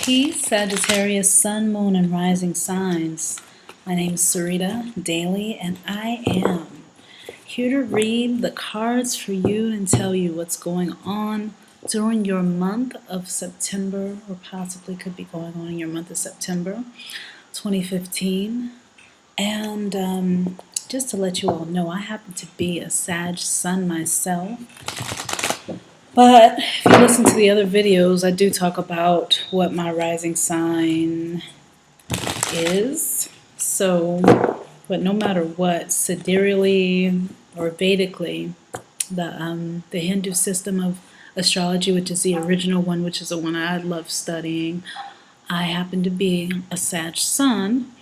Peace, Sagittarius, Sun, Moon, and Rising signs. My name is Sarita Daly, and I am here to read the cards for you and tell you what's going on during your month of September, or possibly could be going on in your month of September 2015. And just to let you all know, I happen to be a Sag Sun myself. But if you listen to the other videos, I do talk about what my rising sign is. So, but no matter what, sidereally or Vedically, the Hindu system of astrology, which is the original one, which is the one I love studying, I happen to be a Sag Sun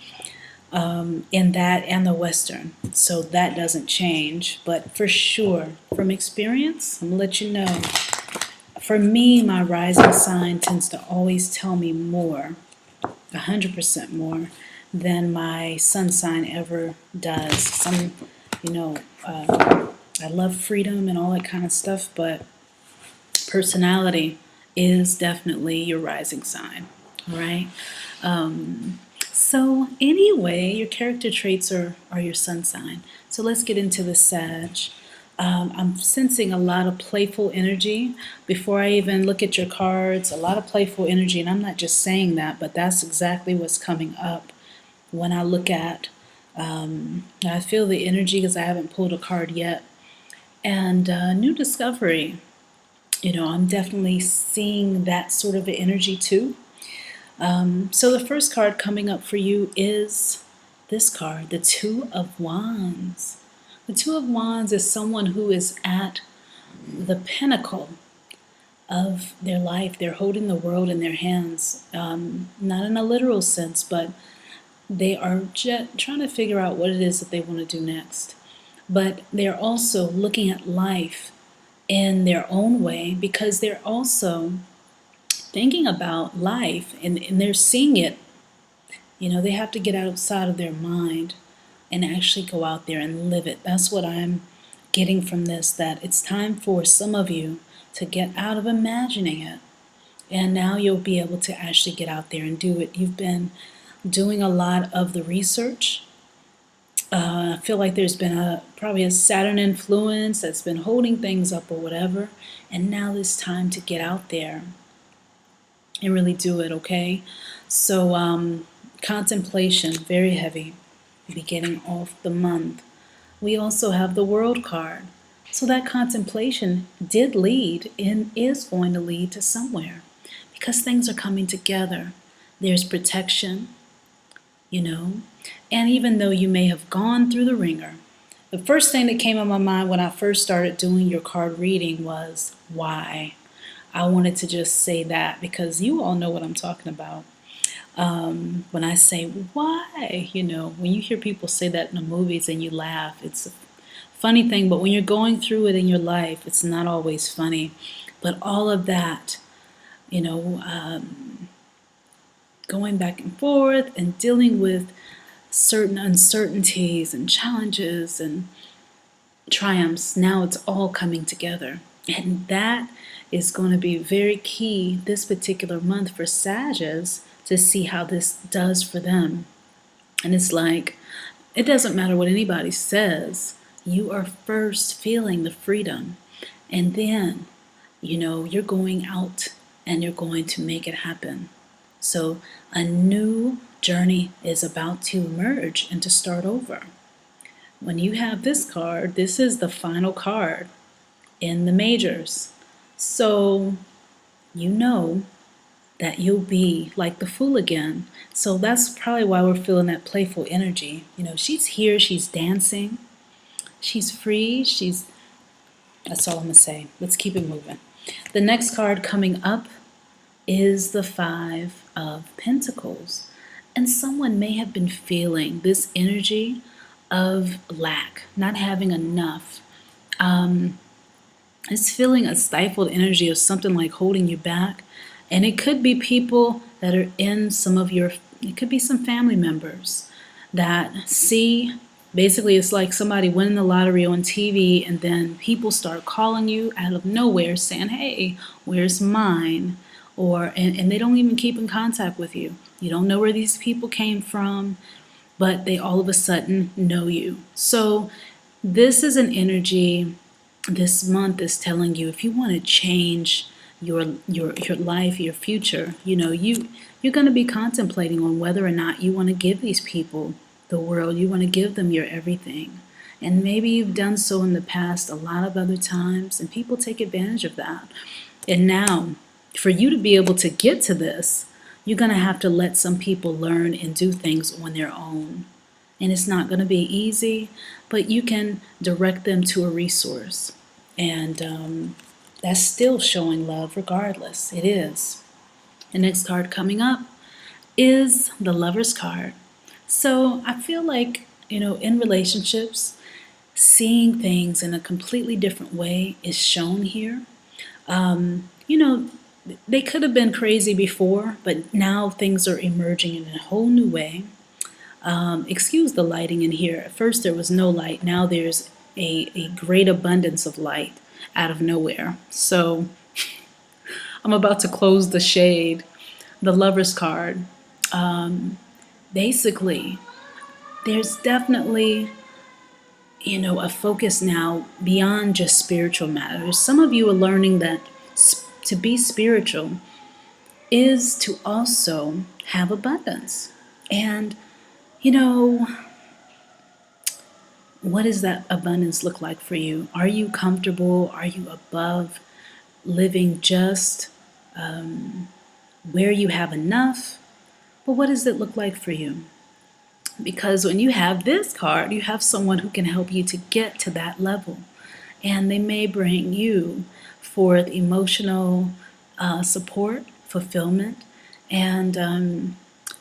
in that and the Western. So that doesn't change. But for sure, from experience, I'm going to let you know, for me, my rising sign tends to always tell me more, 100% more, than my sun sign ever does. I love freedom and all that kind of stuff, but personality is definitely your rising sign, all right? So anyway, your character traits are your sun sign. So let's get into the Sag. I'm sensing a lot of playful energy. Before I even look at your cards, a lot of playful energy, and I'm not just saying that, but that's exactly what's coming up when I look at, I feel the energy because I haven't pulled a card yet, and new discovery. I'm definitely seeing that sort of energy too. So the first card coming up for you is this card, the Two of Wands. The Two of Wands is someone who is at the pinnacle of their life. They're holding the world in their hands, not in a literal sense, but they are trying to figure out what it is that they want to do next. But they're also looking at life in their own way, because they're also thinking about life and they're seeing it. They have to get outside of their mind and actually go out there and live it. That's what I'm getting from this, that it's time for some of you to get out of imagining it. And now you'll be able to actually get out there and do it. You've been doing a lot of the research. I feel like there's been probably a Saturn influence that's been holding things up or whatever. And now it's time to get out there and really do it, okay? So contemplation, very heavy, beginning off the month. We also have the World card. So that contemplation did lead and is going to lead to somewhere, because things are coming together. There's protection, and even though you may have gone through the ringer, the first thing that came in my mind when I first started doing your card reading was why. I wanted to just say that because you all know what I'm talking about. When I say why, when you hear people say that in the movies and you laugh, it's a funny thing, but when you're going through it in your life, it's not always funny. But all of that, going back and forth and dealing with certain uncertainties and challenges and triumphs, now it's all coming together. And that is going to be very key this particular month for Sagittarius, to see how this does for them. And it's like, it doesn't matter what anybody says, you are first feeling the freedom, and then you're going out and you're going to make it happen. So a new journey is about to emerge and to start over. When you have this card, this is the final card in the majors. So that you'll be like the Fool again. So that's probably why we're feeling that playful energy. She's here, she's dancing, she's free, that's all I'm gonna say. Let's keep it moving. The next card coming up is the Five of Pentacles. And someone may have been feeling this energy of lack, not having enough. It's feeling a stifled energy of something like holding you back. And it could be people that are in it could be some family members that see, basically it's like somebody winning the lottery on TV, and then people start calling you out of nowhere saying, hey, where's mine? and they don't even keep in contact with you. You don't know where these people came from, but they all of a sudden know you. So this is an energy this month is telling you, if you want to change your life, your future, you're going to be contemplating on whether or not you want to give these people the world. You want to give them your everything. And maybe you've done so in the past a lot of other times, and people take advantage of that. And now, for you to be able to get to this, you're going to have to let some people learn and do things on their own. And it's not going to be easy, but you can direct them to a resource. And that's still showing love regardless. It is. The next card coming up is the Lover's card. So I feel like, in relationships, seeing things in a completely different way is shown here. They could have been crazy before, but now things are emerging in a whole new way. Excuse the lighting in here. At first there was no light. Now there's a great abundance of light out of nowhere. So I'm about to close the shade. The Lover's card. Basically, there's definitely, a focus now beyond just spiritual matters. Some of you are learning that to be spiritual is to also have abundance. And, what does that abundance look like for you? Are you comfortable? Are you above living just where you have enough? But what does it look like for you? Because when you have this card, you have someone who can help you to get to that level. And they may bring you forth emotional support, fulfillment. And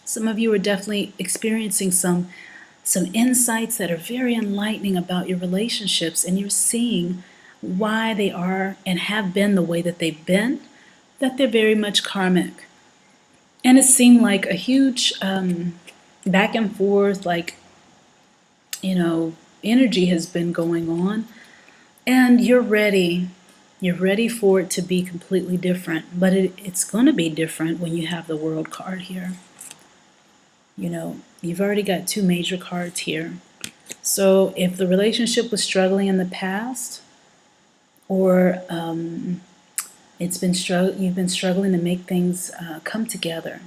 some of you are definitely experiencing some insights that are very enlightening about your relationships, and you're seeing why they are and have been the way that they've been, that they're very much karmic. And it seemed like a huge back and forth, energy has been going on, and you're ready. You're ready for it to be completely different, but it's going to be different when you have the World card here. You've already got two major cards here. So if the relationship was struggling in the past, or you've been struggling to make things come together,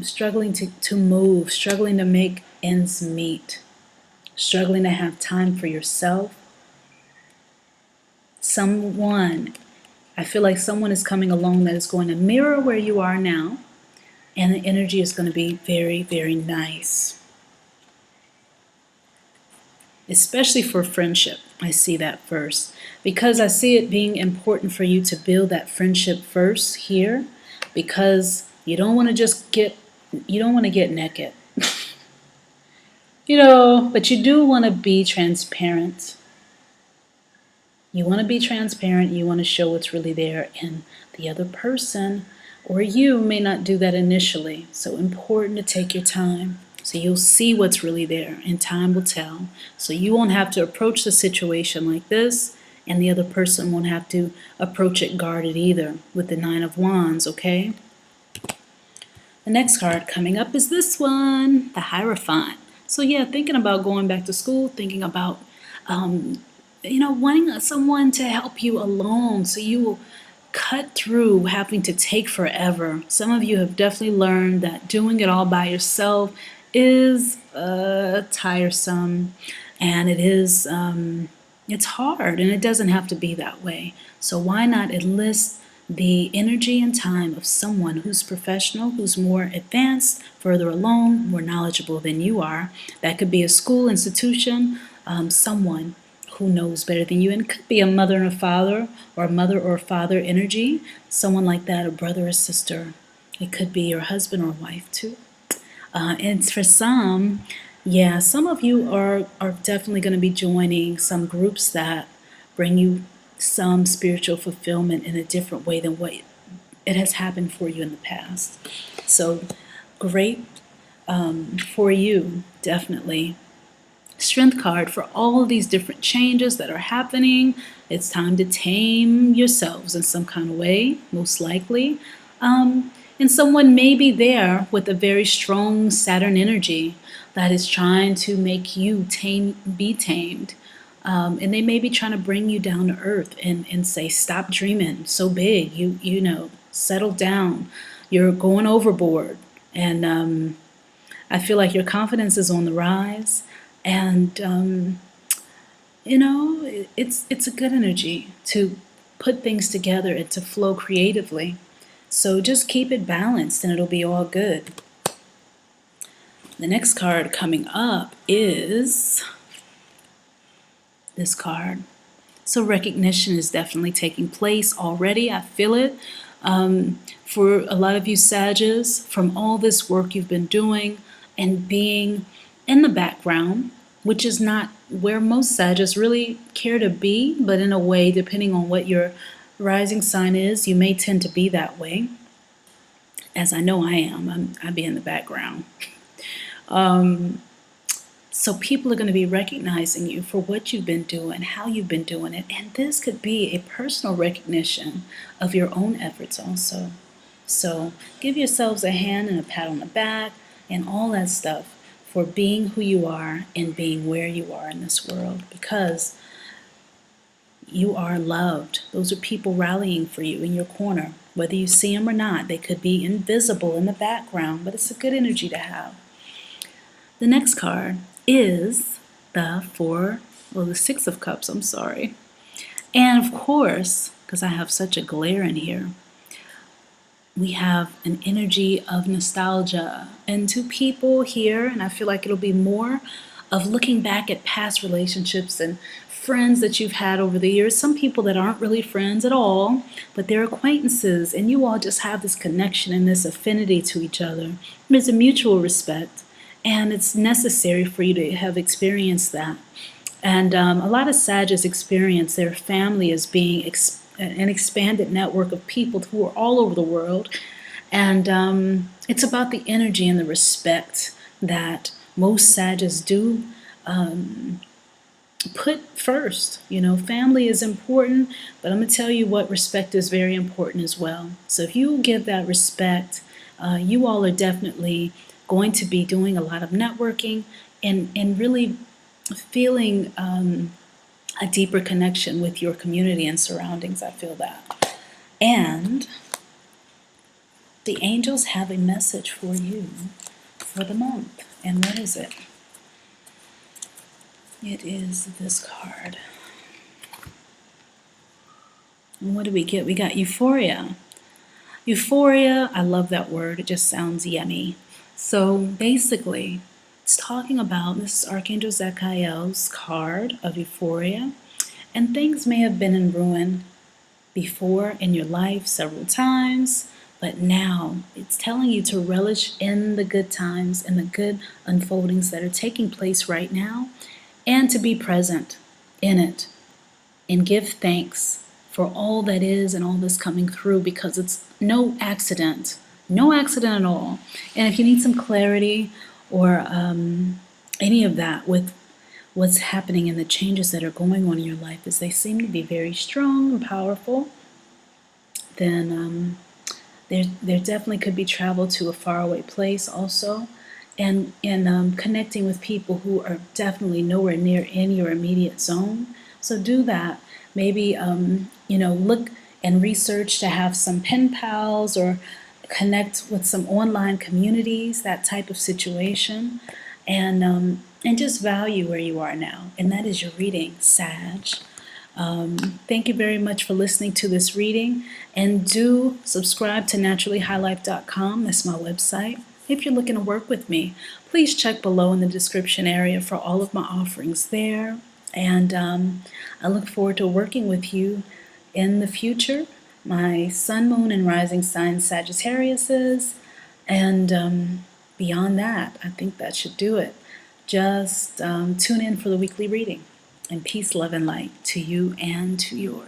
struggling to move, struggling to make ends meet, struggling to have time for yourself, I feel like someone is coming along that is going to mirror where you are now, and the energy is going to be very, very nice. Especially for friendship, I see that first. Because I see it being important for you to build that friendship first here, because you don't want to get naked. But you do want to be transparent. You want to be transparent, you want to show what's really there, and the other person or you may not do that initially. So important to take your time. So you'll see what's really there, and time will tell. So you won't have to approach the situation like this, and the other person won't have to approach it guarded either with the Nine of Wands, okay? The next card coming up is this one, the Hierophant. So yeah, thinking about going back to school, thinking about, wanting someone to help you along so you will cut through having to take forever. Some of you have definitely learned that doing it all by yourself is tiresome, and it's hard, and it doesn't have to be that way. So why not enlist the energy and time of someone who's professional, who's more advanced, further along, more knowledgeable than you are? That could be a school institution, someone who knows better than you, and it could be a mother and a father, or a mother or father energy, someone like that, a brother or sister. It could be your husband or wife too. And for some of you are definitely going to be joining some groups that bring you some spiritual fulfillment in a different way than what it has happened for you in the past. So great for you, definitely. Strength card for all these different changes that are happening. It's time to tame yourselves in some kind of way, most likely. And someone may be there with a very strong Saturn energy that is trying to make you be tamed. And they may be trying to bring you down to earth and say, stop dreaming so big, you know, settle down, you're going overboard. And I feel like your confidence is on the rise, and you know, it's a good energy to put things together and to flow creatively. So just keep it balanced and it'll be all good. The next card coming up is this card. So recognition is definitely taking place already. I feel it. For a lot of you Sagittarius, from all this work you've been doing and being in the background, which is not where most Sagittarius really care to be, but in a way, depending on what your rising sign is, you may tend to be that way. As I know I am. I be in the background. So people are going to be recognizing you for what you've been doing, how you've been doing it, and this could be a personal recognition of your own efforts also. So give yourselves a hand and a pat on the back and all that stuff for being who you are and being where you are in this world, because you are loved. Those are people rallying for you in your corner. Whether you see them or not, they could be invisible in the background, but it's a good energy to have. The next card is the Six of Cups, I'm sorry. And of course, because I have such a glare in here, we have an energy of nostalgia. And to people here, and I feel like it'll be more of looking back at past relationships and friends that you've had over the years. Some people that aren't really friends at all, but they're acquaintances, and you all just have this connection and this affinity to each other. There's a mutual respect, and it's necessary for you to have experienced that. And a lot of Sagittarius experience their family as being an expanded network of people who are all over the world. And it's about the energy and the respect that most Sagittarius do put first. You know, family is important, but I'm going to tell you what, respect is very important as well. So if you give that respect, you all are definitely going to be doing a lot of networking and really feeling a deeper connection with your community and surroundings. I feel that. And the angels have a message for you for the month. And what is it? It is this card. And what do we get? We got euphoria. Euphoria, I love that word. It just sounds yummy. So basically, it's talking about, this is Archangel Zachiel's card of euphoria. And things may have been in ruin before in your life several times, but now it's telling you to relish in the good times and the good unfoldings that are taking place right now, and to be present in it and give thanks for all that is and all that's coming through, because it's no accident at all. And if you need some clarity or any of that with what's happening and the changes that are going on in your life, as they seem to be very strong and powerful, then there definitely could be travel to a faraway place also, and connecting with people who are definitely nowhere near in your immediate zone. So do that. Maybe look and research to have some pen pals or connect with some online communities, that type of situation, and just value where you are now. And that is your reading, Sag. Thank you very much for listening to this reading, and do subscribe to naturallyhighlife.com. That's my website. If you're looking to work with me, please check below in the description area for all of my offerings there. And I look forward to working with you in the future. My sun, moon, and rising sign Sagittarius is, and beyond that, I think that should do it. Just tune in for the weekly reading. And peace, love, and light to you and to yours.